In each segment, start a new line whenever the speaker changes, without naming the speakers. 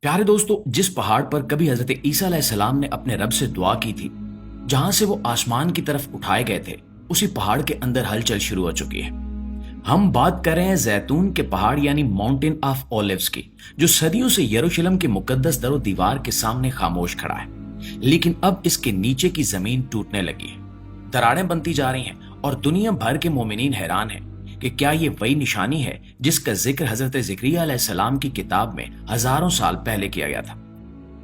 प्यारे दोस्तों, जिस पहाड़ पर कभी हजरत ईसा अलैहिस्सलाम ने अपने रब से दुआ की थी, जहां से वो आसमान की तरफ उठाए गए थे, उसी पहाड़ के अंदर हलचल शुरू हो चुकी है। हम बात कर रहे हैं जैतून के पहाड़ यानी माउंटेन ऑफ ओलिव्स की, जो सदियों से यरूशलेम के मुकद्दस दरो दीवार के सामने खामोश खड़ा है। लेकिन अब इसके नीचे की जमीन टूटने लगी है, दरारें बनती जा रही हैं और दुनिया भर के मोमिनीन हैरान हैं कि क्या ये वही निशानी है जिसका जिक्र हजरत ज़करिया अलैहिस्सलाम की किताब में हजारों साल पहले किया गया था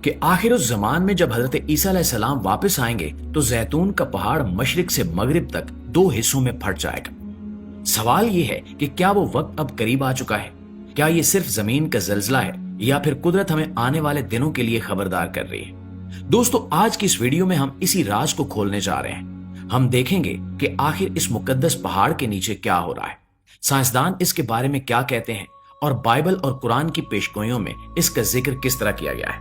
कि आखिर उस जमान में जब हजरत ईसा अलैहिस्सलाम वापस आएंगे तो जैतून का पहाड़ मशरिक से मगरिब तक दो हिस्सों में फट जाएगा। सवाल ये है कि क्या वो वक्त अब करीब आ चुका है? क्या ये सिर्फ जमीन का जल्जला है या फिर कुदरत हमें आने वाले दिनों के लिए खबरदार कर रही है? दोस्तों, आज की इस वीडियो में हम इसी राज को खोलने जा रहे हैं। हम देखेंगे कि आखिर इस मुकद्दस पहाड़ के नीचे क्या हो रहा है, साइंसदान इसके बारे में क्या कहते हैं और बाइबल और कुरान की पेशगोइयों में इसका जिक्र किस तरह किया गया है।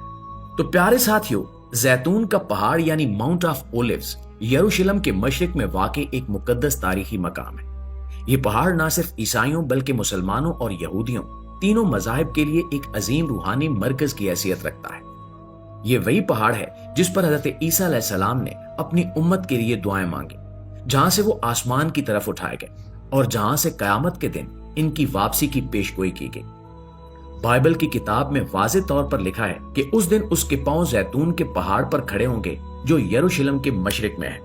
तो प्यारे साथियों, जैतून का पहाड़ यानी माउंट ऑफ ओलिव्स यरूशलेम के मशरिक में वाक़ई एक मुकद्दस तारीखी मकाम है। ये पहाड़ न सिर्फ ईसाइयों बल्कि मुसलमानों और यहूदियों तीनों मज़ाहिब के लिए एक अजीम रूहानी मरकज की हैसियत रखता है। ये वही पहाड़ है जिस पर हजरत ईसा अलैहिस्सलाम ने अपनी उम्मत के लिए दुआएं मांगी, जहां से वो आसमान की तरफ उठाए गए और जहां से कयामत के दिन इनकी वापसी की पेशगोई की गई। बाइबल की किताब में वाज़ेह तौर पर लिखा है कि उस दिन उसके पांव जैतून के पहाड़ पर खड़े होंगे जो यरूशलेम के मशरिक में है,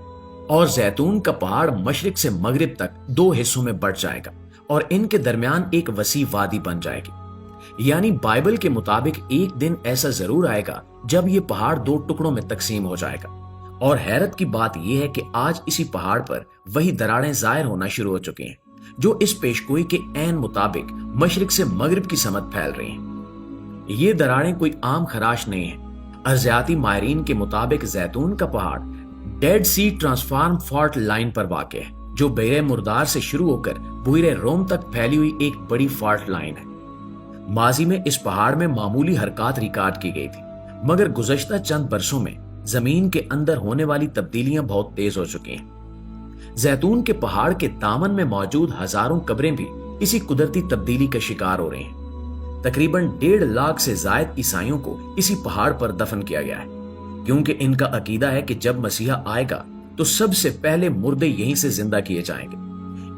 और जैतून का पहाड़ मशरिक से मगरिब तक दो हिस्सों में बंट जाएगा और इनके दरमियान एक वसी वादी बन जाएगी। यानी बाइबल के मुताबिक एक दिन ऐसा जरूर आएगा जब ये पहाड़ दो टुकड़ों में तकसीम हो जाएगा। और हैरत की बात यह है कि आज इसी पहाड़ पर वही दरारें जाहिर होना शुरू हो चुकी हैं जो इस पेशगोई के ऐन मुताबिक मशरिक से मगरिब की समत फैल रही हैं। ये दरारें कोई आम खराश नहीं है। अर्जियाती माहिरीन के मुताबिक जैतून का पहाड़ डेड सी ट्रांसफॉर्म फॉल्ट लाइन पर वाक़ है, जो बहरे मुर्दार से शुरू होकर बुइरे रोम तक फैली हुई एक बड़ी फॉल्ट लाइन है। माजी में इस पहाड़ में मामूली हरकत रिकॉर्ड की गई थी, मगर गुज़श्ता चंद बरसों में जमीन के अंदर होने वाली तब्दीलियां बहुत तेज हो चुकी हैं। जैतून के पहाड़ के दामन में मौजूद हजारों कब्रें भी इसी कुदरती तब्दीली का शिकार हो रही हैं। तकरीबन 1.5 लाख से ज्यादा ईसाइयों को इसी पहाड़ पर दफन किया गया है, क्योंकि इनका अकीदा है कि जब मसीहा आएगा तो सबसे पहले मुर्दे यहीं से जिंदा किए जाएंगे।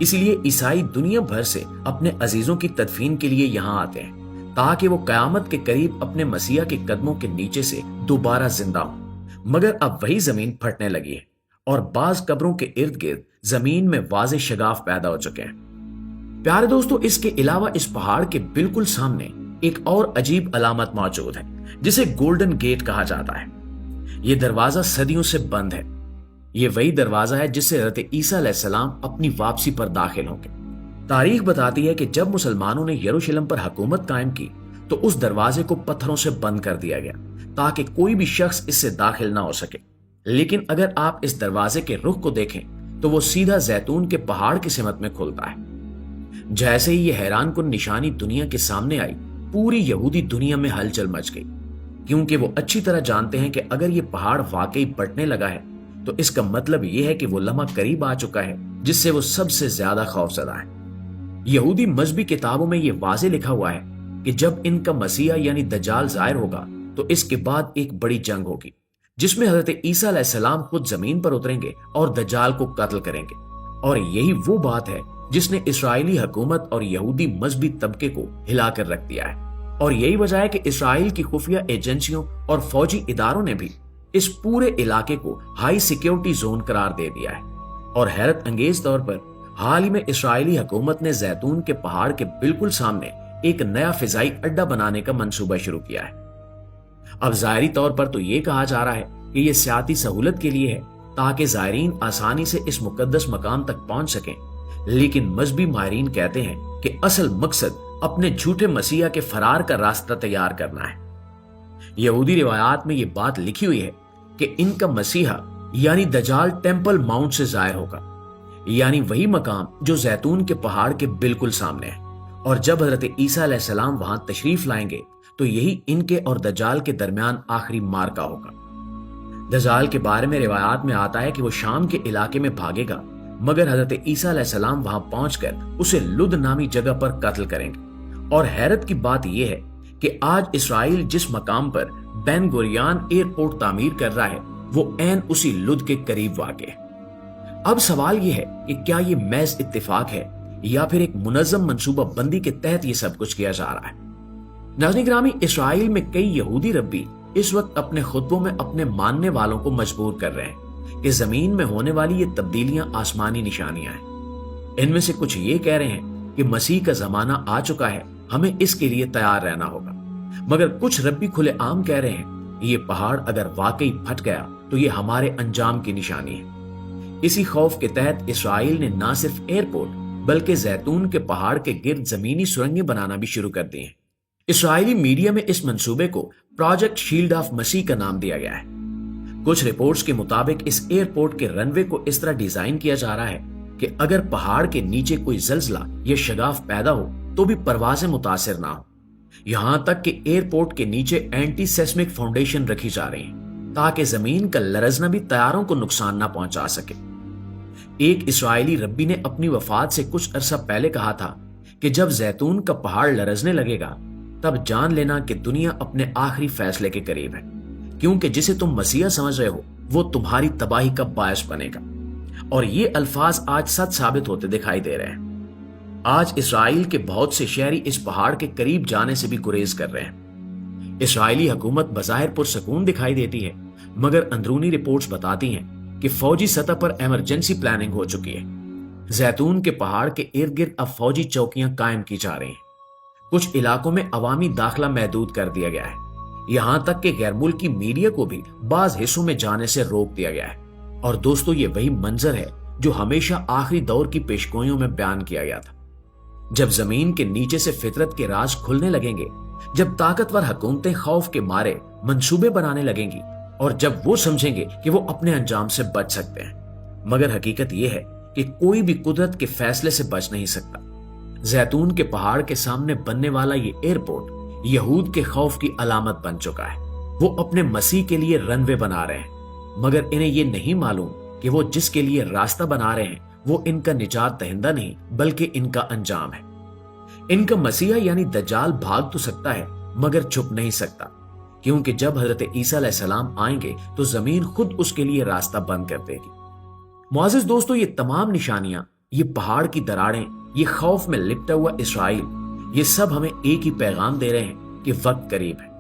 इसलिए ईसाई दुनिया भर से अपने अजीजों की तदफीन के लिए यहाँ आते हैं ताकि वो कयामत के करीब अपने मसीहा के कदमों के नीचे से दोबारा जिंदा हों। मगर अब वही जमीन फटने लगी है और बाज कब्रों के इर्द गिर्द जमीन में वाज़ेह शगाफ पैदा हो चुके हैं। प्यारे दोस्तों, इसके अलावा इस पहाड़ के बिल्कुल सामने एक और अजीब अलामत मौजूद है जिसे गोल्डन गेट कहा जाता है। यह दरवाजा सदियों से बंद है। यह वही दरवाजा है जिससे हज़रत ईसा अलैहिस्सलाम अपनी वापसी पर दाखिल होंगे। तारीख बताती है कि जब मुसलमानों ने यरूशलेम पर हुकूमत कायम की तो उस दरवाजे को पत्थरों से बंद कर दिया गया ताकि कोई भी शख्स इससे दाखिल ना हो सके। लेकिन अगर आप इस दरवाजे के रुख को देखें तो वो सीधा जैतून के पहाड़ की सिमत में खुलता है। जैसे ही ये हैरान कुन निशानी दुनिया के सामने आई, पूरी यहूदी दुनिया में हलचल मच गई, क्योंकि वो अच्छी तरह जानते हैं कि अगर ये पहाड़ वाकई बंटने लगा है तो इसका मतलब ये है कि वो लम्हा करीब आ चुका है जिससे वो सबसे ज्यादा खौफजदा है। यहूदी मजहबी किताबों में ये वाज़ेह लिखा हुआ है कि जब इनका मसीहा यानी दज्जाल जाहिर होगा तो इसके बाद एक बड़ी जंग होगी जिसमें हजरत ईसा अलैहिस्सलाम खुद जमीन पर उतरेंगे और दज्जाल को कत्ल करेंगे। और यही वो बात है जिसने इस्राएली हुकूमत और यहूदी मजहबी तबके को हिलाकर रख दिया है। और यही वजह है कि इसराइल की खुफिया एजेंसियों और फौजी इदारों ने भी इस पूरे इलाके को हाई सिक्योरिटी जोन करार दे दिया है। और हैरत अंगेज तौर पर हाल ही में इसराइली हुकूमत ने जैतून के पहाड़ के बिल्कुल सामने एक नया फिजाई अड्डा बनाने का मंसूबा शुरू किया है। अब जाहिरी तौर पर तो ये कहा जा रहा है कि यह सियाती सहूलत के लिए है ताकि जायरीन आसानी से इस मुकद्दस मकाम तक पहुंच सकें, लेकिन मजहबी माहिरीन कहते हैं कि असल मकसद अपने झूठे मसीहा के फरार का रास्ता तैयार करना है। यहूदी रिवायात में यह बात लिखी हुई है कि इनका मसीहा यानी दज्जाल टेंपल माउंट से जाहिर होगा, यानी वही मकाम जो जैतून के पहाड़ के बिल्कुल सामने है। और जब हजरत ईसा अलैहिस्सलाम वहां तशरीफ लाएंगे तो यही इनके और दज्जाल के दरमियान आखिरी मार्का होगा। दज्जाल के बारे में रिवायात में आता है कि वो शाम के इलाके में भागेगा, मगर हजरत ईसा अलैहिस्सलाम वहां पहुंचकर उसे लुद नामी जगह पर कत्ल करेंगे। और हैरत की बात यह है کہ آج اسرائیل جس مقام پر بین گوریان ایئرپورٹ تعمیر کر رہا ہے وہ عین اسی لد کے قریب واقع ہے۔ اب سوال یہ ہے کہ کیا یہ محض اتفاق ہے یا پھر ایک منظم منصوبہ بندی کے تحت یہ سب کچھ کیا جا رہا ہے؟ ناظرین گرامی، اسرائیل میں کئی یہودی ربی اس وقت اپنے خطبوں میں اپنے ماننے والوں کو مجبور کر رہے ہیں کہ زمین میں ہونے والی یہ تبدیلیاں آسمانی نشانیاں ہیں۔ ان میں سے کچھ یہ کہہ رہے ہیں کہ مسیح کا زمانہ آ چکا ہے، ہمیں اس کے لیے تیار رہنا ہوگا، مگر کچھ ربی کھلے عام کہہ رہے ہیں یہ پہاڑ اگر واقعی پھٹ گیا تو یہ ہمارے انجام کی نشانی ہے۔ اسی خوف کے تحت اسرائیل نے نہ صرف ایئرپورٹ بلکہ زیتون کے پہاڑ کے گرد زمینی سرنگیں بنانا بھی شروع کر دی ہیں۔ اسرائیلی میڈیا میں اس منصوبے کو پروجیکٹ شیلڈ آف مسیح کا نام دیا گیا ہے۔ کچھ رپورٹس کے مطابق اس ایئرپورٹ کے رن وے کو اس طرح ڈیزائن کیا جا رہا ہے کہ اگر پہاڑ کے نیچے کوئی زلزلہ یا شگاف پیدا ہو تو بھی پروازیں متاثر نہ ہوں۔ یہاں تک کہ ایئرپورٹ کے نیچے اینٹی سیسمک فاؤنڈیشن رکھی جا رہی ہیں تاکہ زمین کا لرزنا بھی طیاروں کو نقصان نہ پہنچا سکے۔ ایک اسرائیلی ربی نے اپنی وفات سے کچھ عرصہ پہلے کہا تھا کہ جب زیتون کا پہاڑ لرزنے لگے گا تب جان لینا کہ دنیا اپنے آخری فیصلے کے قریب ہے، کیونکہ جسے تم مسیح سمجھ رہے ہو وہ تمہاری تباہی کا باعث بنے گا۔ اور یہ الفاظ آج سچ ثابت ہوتے دکھائی دے رہے ہیں۔ آج اسرائیل کے بہت سے شہری اس پہاڑ کے قریب جانے سے بھی گریز کر رہے ہیں۔ اسرائیلی حکومت بظاہر پرسکون دکھائی دیتی ہے، مگر اندرونی رپورٹس بتاتی ہیں کہ فوجی سطح پر ایمرجنسی پلاننگ ہو چکی ہے۔ زیتون کے پہاڑ کے ارد گرد اب فوجی چوکیاں قائم کی جا رہی ہیں۔ کچھ علاقوں میں عوامی داخلہ محدود کر دیا گیا ہے، یہاں تک کہ غیر ملکی میڈیا کو بھی بعض حصوں میں جانے سے روک دیا گیا ہے۔ اور دوستو، یہ وہی منظر ہے جو ہمیشہ آخری دور کی پیشگوئیوں میں بیان کیا گیا تھا۔ جب زمین کے نیچے سے فطرت کے راز کھلنے لگیں گے، جب طاقتور حکومتیں خوف کے مارے منصوبے بنانے لگیں گی اور جب وہ سمجھیں گے کہ وہ اپنے انجام سے بچ سکتے ہیں، مگر حقیقت یہ ہے کہ کوئی بھی قدرت کے فیصلے سے بچ نہیں سکتا۔ زیتون کے پہاڑ کے سامنے بننے والا یہ ایئرپورٹ یہود کے خوف کی علامت بن چکا ہے۔ وہ اپنے مسیح کے لیے رن وے بنا رہے ہیں، مگر انہیں یہ نہیں معلوم کہ وہ جس کے لیے راستہ بنا رہے ہیں وہ ان کا نجات دہندہ نہیں بلکہ ان کا انجام ہے۔ ان کا مسیح یعنی دجال بھاگ تو سکتا ہے مگر چھپ نہیں سکتا، کیونکہ جب حضرت عیسیٰ علیہ السلام آئیں گے تو زمین خود اس کے لیے راستہ بند کر دے گی۔ معزز دوستو، یہ تمام نشانیاں، یہ پہاڑ کی دراڑیں، یہ خوف میں لپٹا ہوا اسرائیل، یہ سب ہمیں ایک ہی پیغام دے رہے ہیں کہ وقت قریب ہے۔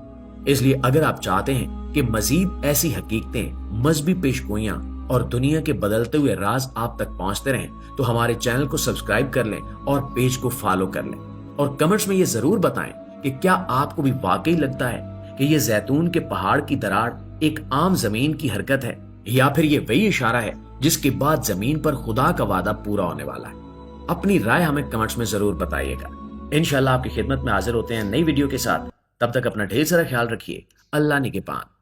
اس لیے اگر آپ چاہتے ہیں کہ مزید ایسی حقیقتیں، مذہبی پیشگوئیاں اور دنیا کے بدلتے ہوئے راز آپ تک پہنچتے رہیں تو ہمارے چینل کو سبسکرائب کر لیں اور پیج کو فالو کر لیں، اور کمنٹس میں یہ ضرور بتائیں کہ کیا آپ کو بھی واقعی لگتا ہے کہ یہ زیتون کے پہاڑ کی دراڑ ایک عام زمین کی حرکت ہے، یا پھر یہ وہی اشارہ ہے جس کے بعد زمین پر خدا کا وعدہ پورا ہونے والا ہے۔ اپنی رائے ہمیں کمنٹس میں ضرور بتائیے گا۔ انشاءاللہ آپ کی خدمت میں حاضر ہوتے ہیں نئی ویڈیو کے ساتھ۔ تب تک اپنا ڈھیر سارا خیال رکھیے۔ اللہ نگہبان۔